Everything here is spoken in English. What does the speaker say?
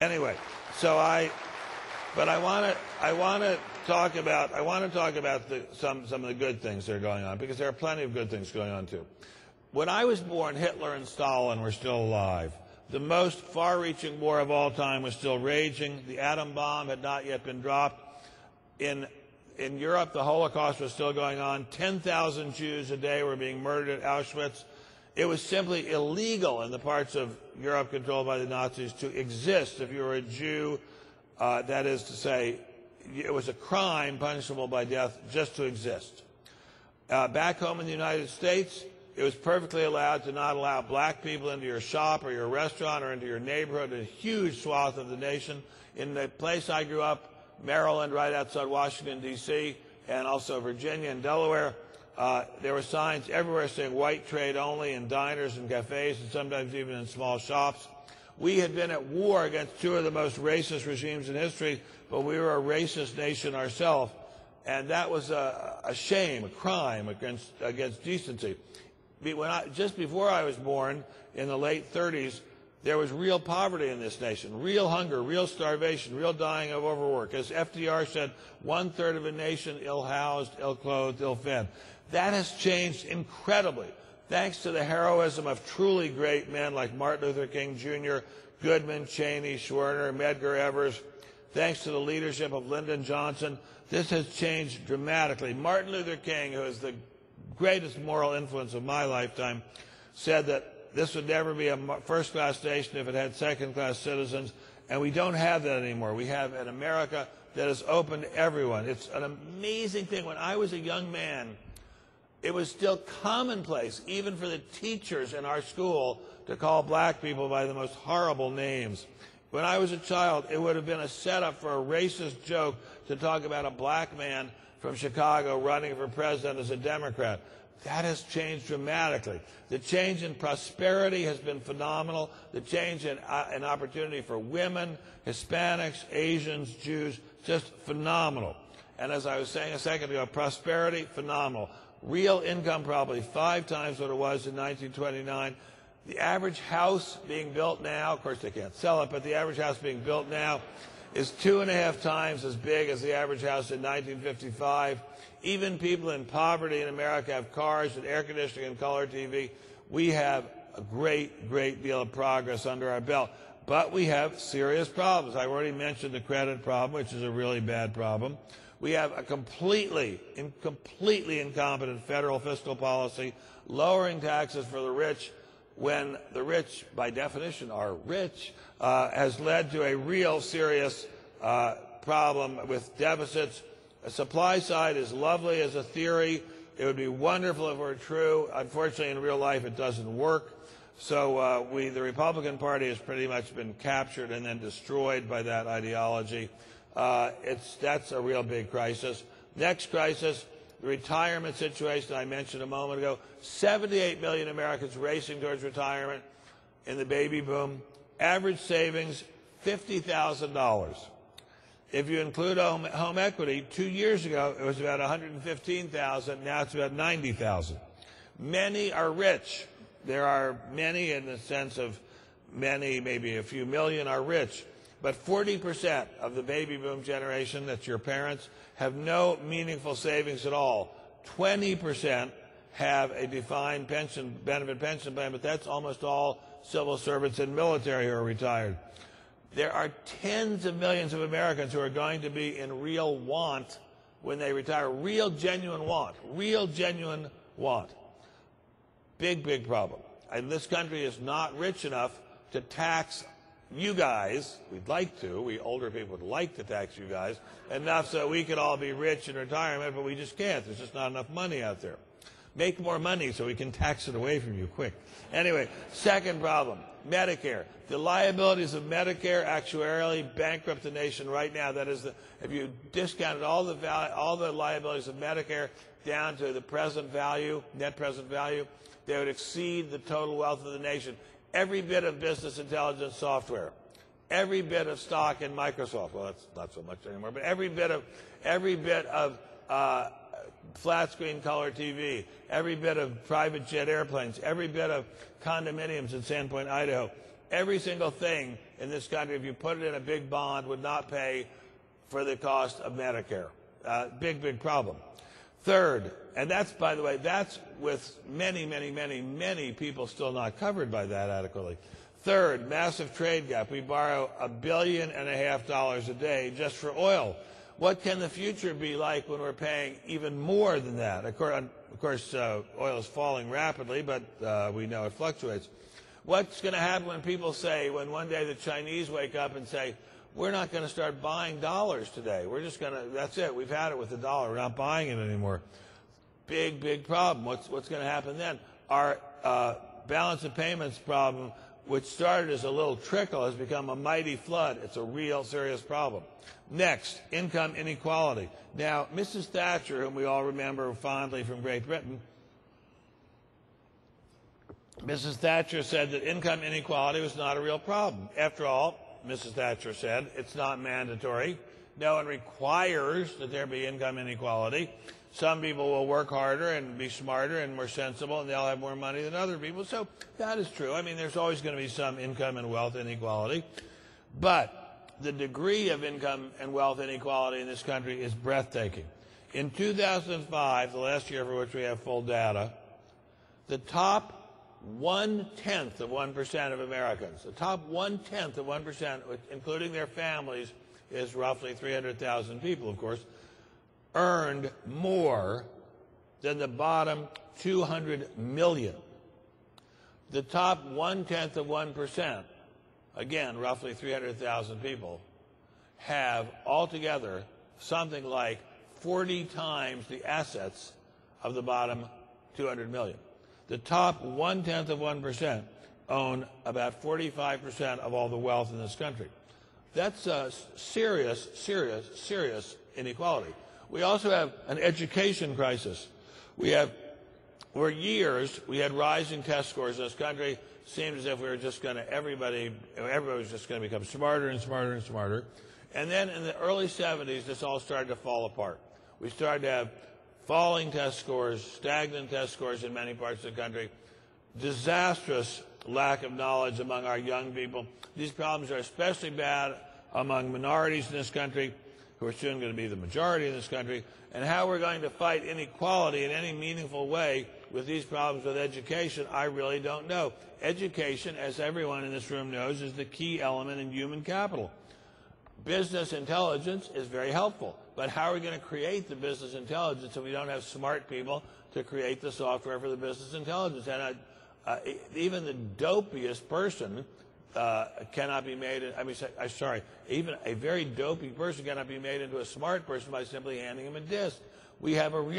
Anyway, but I want to talk about some of the good things that are going on, because there are plenty of good things going on too. When I was born, Hitler and Stalin were still alive. The most far-reaching war of all time was still raging. The atom bomb had not yet been dropped. In Europe, the Holocaust was still going on. 10,000 Jews a day were being murdered at Auschwitz. It was simply illegal in the parts of Europe controlled by the Nazis to exist if you were a Jew. That is to say, it was a crime punishable by death just to exist. Back home in the United States, it was perfectly allowed to not allow black people into your shop or your restaurant or into your neighborhood, a huge swath of the nation. In the place I grew up, Maryland, right outside Washington, D.C., and also Virginia and Delaware, there were signs everywhere saying white trade only in diners and cafes and sometimes even in small shops. We had been at war against two of the most racist regimes in history, but we were a racist nation ourselves, and that was a shame, a crime against decency. Just before I was born, in the late 30s, there was real poverty in this nation, real hunger, real starvation, real dying of overwork. As FDR said, 1/3 of a nation ill-housed, ill-clothed, ill-fed. That has changed incredibly, thanks to the heroism of truly great men like Martin Luther King Jr., Goodman, Cheney, Schwerner, Medgar Evers. Thanks to the leadership of Lyndon Johnson, this has changed dramatically. Martin Luther King, who is the greatest moral influence of my lifetime, said that this would never be a first-class nation if it had second-class citizens, and we don't have that anymore. We have an America that is open to everyone. It's an amazing thing. When I was a young man, it was still commonplace, even for the teachers in our school, to call black people by the most horrible names. When I was a child, it would have been a setup for a racist joke to talk about a black man from Chicago running for president as a Democrat. That has changed dramatically. The change in prosperity has been phenomenal. The change in opportunity for women, Hispanics, Asians, Jews, just phenomenal. And as I was saying a second ago, prosperity, phenomenal. Real income probably 5 times what it was in 1929. The average house being built now, of course they can't sell it, but the average house being built now is 2.5 times as big as the average house in 1955. Even people in poverty in America have cars and air conditioning and color TV. We have a great deal of progress under our belt. But we have serious problems. I already mentioned the credit problem, which is a really bad problem. We have a completely incompetent federal fiscal policy, lowering taxes for the rich when the rich, by definition, are rich, has led to a real serious problem with deficits. The supply side is lovely as a theory. It would be wonderful if it were true. Unfortunately, in real life, it doesn't work. So the Republican Party has pretty much been captured and then destroyed by that ideology. That's a real big crisis. Next crisis, the retirement situation I mentioned a moment ago. 78 million Americans racing towards retirement in the baby boom. Average savings, $50,000. If you include home equity, 2 years ago it was about $115,000. Now it's about $90,000. Many are rich. There are many in the sense of many, maybe a few million are rich. But 40% of the baby boom generation, that's your parents, have no meaningful savings at all. 20% have a defined benefit pension plan, but that's almost all civil servants and military who are retired. There are tens of millions of Americans who are going to be in real want when they retire. Real, genuine want. Real, genuine want. Big problem. And this country is not rich enough to tax you guys. We'd like to. We older people would like to tax you guys enough so we could all be rich in retirement, but we just can't. There's just not enough money out there. Make more money so we can tax it away from you quick. Anyway, second problem, Medicare. The liabilities of Medicare actuarially bankrupt the nation right now. That is, if you discounted all the liabilities of Medicare down to the present value, net present value, they would exceed the total wealth of the nation. Every bit of business intelligence software, every bit of stock in Microsoft, well, that's not so much anymore, but every bit of flat screen color TV, every bit of private jet airplanes, every bit of condominiums in Sandpoint, Idaho, Every single thing in this country, if you put it in a big bond, would not pay for the cost of Medicare. Big problem. Third, and that's, by the way, that's with many people still not covered by that adequately. Third, massive trade gap. We borrow $1.5 billion a day just for oil. What can the future be like when we're paying even more than that? Of course, oil is falling rapidly, but we know it fluctuates. What's going to happen when people say, when one day the Chinese wake up and say, we're not going to start buying dollars today. We're just going to, that's it. We've had it with the dollar. We're not buying it anymore. Big problem. What's going to happen then? Our balance of payments problem, which started as a little trickle, has become a mighty flood. It's a real serious problem. Next, income inequality. Now, Mrs. Thatcher, whom we all remember fondly from Great Britain, Mrs. Thatcher said that income inequality was not a real problem. After all, Mrs. Thatcher said, it's not mandatory. No one requires that there be income inequality. Some people will work harder and be smarter and more sensible, and they'll have more money than other people. So that is true. I mean, there's always going to be some income and wealth inequality. But the degree of income and wealth inequality in this country is breathtaking. In 2005, the last year for which we have full data, the top 0.1% of Americans, the top 0.1%, including their families, is roughly 300,000 people, of course, earned more than the bottom 200 million. The top 0.1%, again, roughly 300,000 people, have altogether something like 40 times the assets of the bottom 200 million. The top 0.1% own about 45% of all the wealth in this country. That's a serious inequality. We also have an education crisis. For years, we had rising test scores in this country. It seemed as if we were just going to, everybody was just going to become smarter and smarter and smarter. And then in the early 70s, this all started to fall apart. We started to have falling test scores, stagnant test scores in many parts of the country, disastrous lack of knowledge among our young people. These problems are especially bad among minorities in this country, who are soon going to be the majority in this country, and how we're going to fight inequality in any meaningful way with these problems with education, I really don't know. Education, as everyone in this room knows, is the key element in human capital. Business intelligence is very helpful, but how are we going to create the business intelligence if we don't have smart people to create the software for the business intelligence? And even the dopiest person cannot be made, even a very dopey person cannot be made into a smart person by simply handing him a disk. We have a real